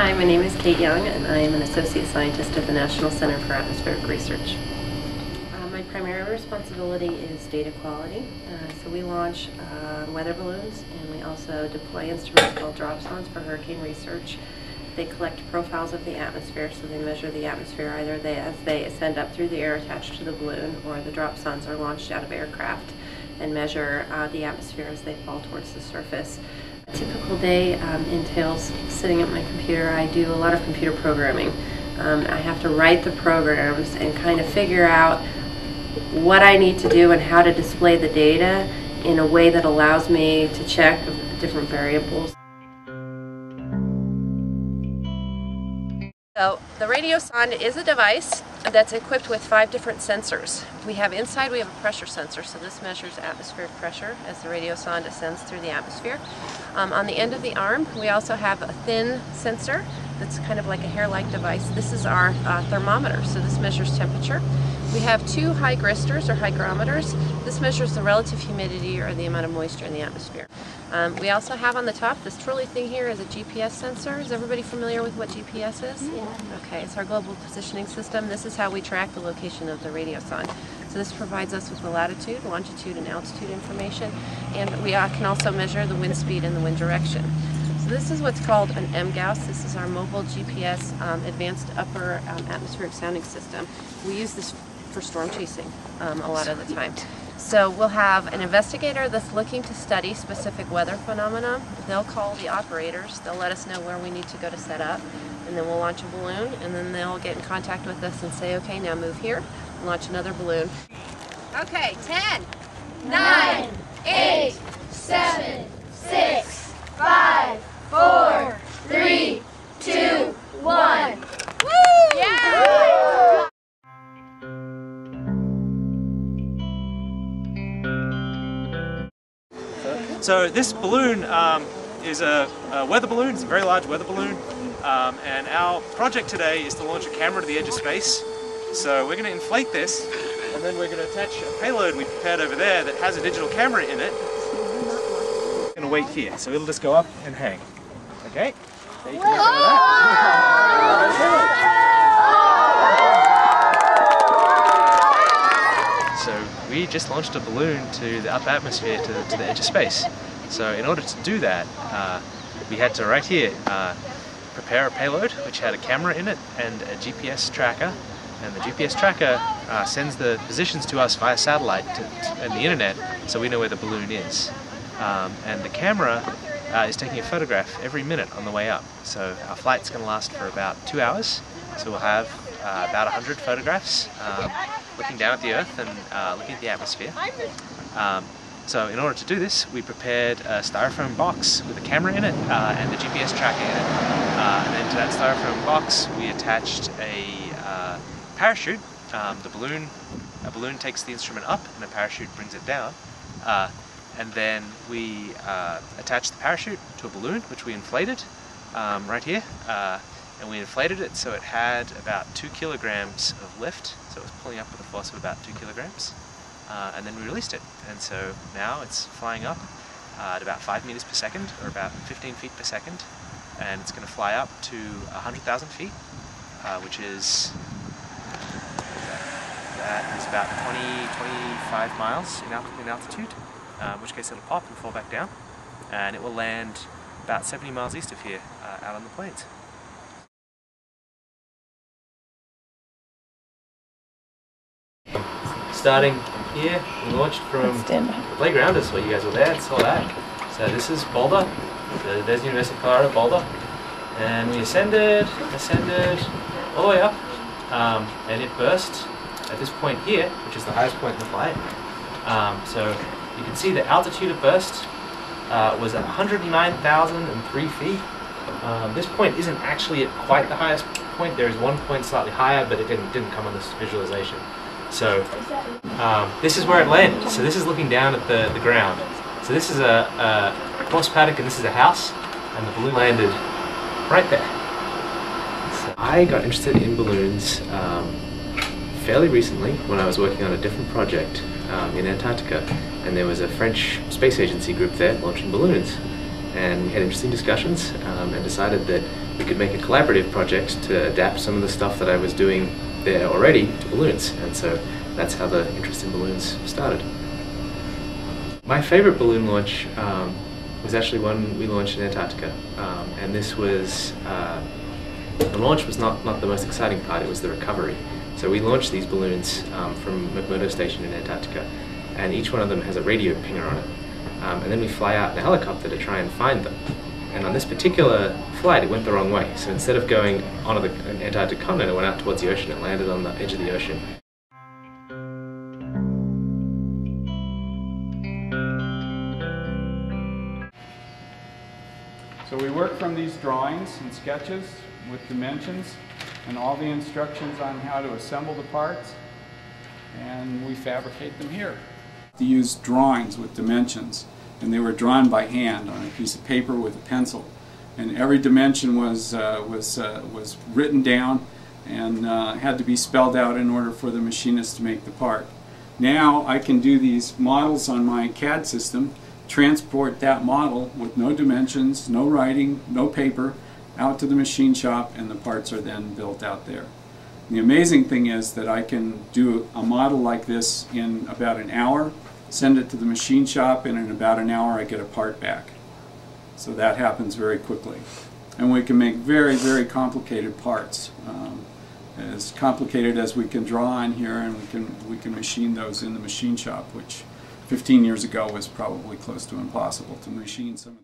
Hi, my name is Kate Young and I am an Associate Scientist at the National Center for Atmospheric Research. My primary responsibility is data quality. So we launch weather balloons and we also deploy instruments called drop-sons for hurricane research. They collect profiles of the atmosphere, so they measure the atmosphere either as they ascend up through the air attached to the balloon, or the drop-sons are launched out of aircraft and measure the atmosphere as they fall towards the surface. A typical day entails sitting at my computer. I do a lot of computer programming. I have to write the programs and kind of figure out what I need to do and how to display the data in a way that allows me to check different variables. So the radiosonde is a device that's equipped with 5 different sensors. We have a pressure sensor, so this measures atmospheric pressure as the radiosonde ascends through the atmosphere. On the end of the arm, we also have a thin sensor that's kind of like a hair-like device. This is our thermometer, so this measures temperature. We have 2 hygristors or hygrometers. This measures the relative humidity or the amount of moisture in the atmosphere. We also have on the top, this twirly thing here is a GPS sensor. Is everybody familiar with what GPS is? Yeah. Okay, it's our global positioning system. This is how we track the location of the radiosonde. So this provides us with the latitude, longitude, and altitude information, and we can also measure the wind speed and the wind direction. So this is what's called an MGAUS. This is our mobile GPS advanced upper atmospheric sounding system. We use this for storm chasing a lot of the time. So we'll have an investigator that's looking to study specific weather phenomena. They'll call the operators, they'll let us know where we need to go to set up, and then we'll launch a balloon, and then they'll get in contact with us and say, okay, now move here, and launch another balloon. Okay, 10, 9, 8, 7, 6, 5, 4, 3, 2, 1. Woo! Yeah! So this balloon is a weather balloon. It's a very large weather balloon, and our project today is to launch a camera to the edge of space. So we're going to inflate this, and then we're going to attach a payload we prepared over there that has a digital camera in it. We're going to wait here, so it'll just go up and hang. Okay? There you can get some of that. So we just launched a balloon to the upper atmosphere, to the edge of space. So in order to do that, we had to, right here, prepare a payload which had a camera in it and a GPS tracker. And the GPS tracker sends the positions to us via satellite and the internet, so we know where the balloon is. And the camera is taking a photograph every minute on the way up. So our flight's going to last for about 2 hours. So we'll have about 100 photographs looking down at the Earth and looking at the atmosphere. So in order to do this, we prepared a styrofoam box with a camera in it and the GPS tracker in it. And then to that styrofoam box, we attached a parachute. A balloon takes the instrument up, and a parachute brings it down. And then we attached the parachute to a balloon, which we inflated right here. And we inflated it so it had about 2 kilograms of lift, so it was pulling up with a force of about 2 kilograms. And then we released it, and so now it's flying up at about 5 meters per second, or about 15 feet per second, and it's going to fly up to 100,000 feet, which is about 20-25 miles in altitude, in which case it'll pop and fall back down, and it will land about 70 miles east of here, out on the plains. Starting here, we launched from the playground. That's where you guys were there and saw that. So this is Boulder. So there's the University of Colorado, Boulder. And we ascended all the way up, and it burst at this point here, which is the highest point in the flight. So you can see the altitude of burst was at 109,003 feet. This point isn't actually at quite the highest point. There is one point slightly higher, but it didn't come on this visualization. So this is where it landed. So this is looking down at the ground. So this is a horse paddock and this is a house, and the balloon landed right there. So I got interested in balloons fairly recently when I was working on a different project in Antarctica, and there was a French space agency group there launching balloons. And we had interesting discussions and decided that we could make a collaborative project to adapt some of the stuff that I was doing there already to balloons, and so that's how the interest in balloons started. My favorite balloon launch was actually one we launched in Antarctica, and this was, the launch was not the most exciting part, it was the recovery. So we launched these balloons from McMurdo Station in Antarctica, and each one of them has a radio pinger on it. And then we fly out in a helicopter to try and find them. And on this particular flight, it went the wrong way. So instead of going onto the Antarctic continent, it went out towards the ocean. It landed on the edge of the ocean. So we work from these drawings and sketches with dimensions and all the instructions on how to assemble the parts, and we fabricate them here. To use drawings with dimensions, and they were drawn by hand on a piece of paper with a pencil, and every dimension was written down and had to be spelled out in order for the machinist to make the part. Now I can do these models on my CAD system, transport that model with no dimensions, no writing, no paper, out to the machine shop, and the parts are then built out there. The amazing thing is that I can do a model like this in about an hour, send it to the machine shop, and in about an hour I get a part back. So that happens very quickly. And we can make very, very complicated parts. As complicated as we can draw on here, and we can machine those in the machine shop, which 15 years ago was probably close to impossible to machine some.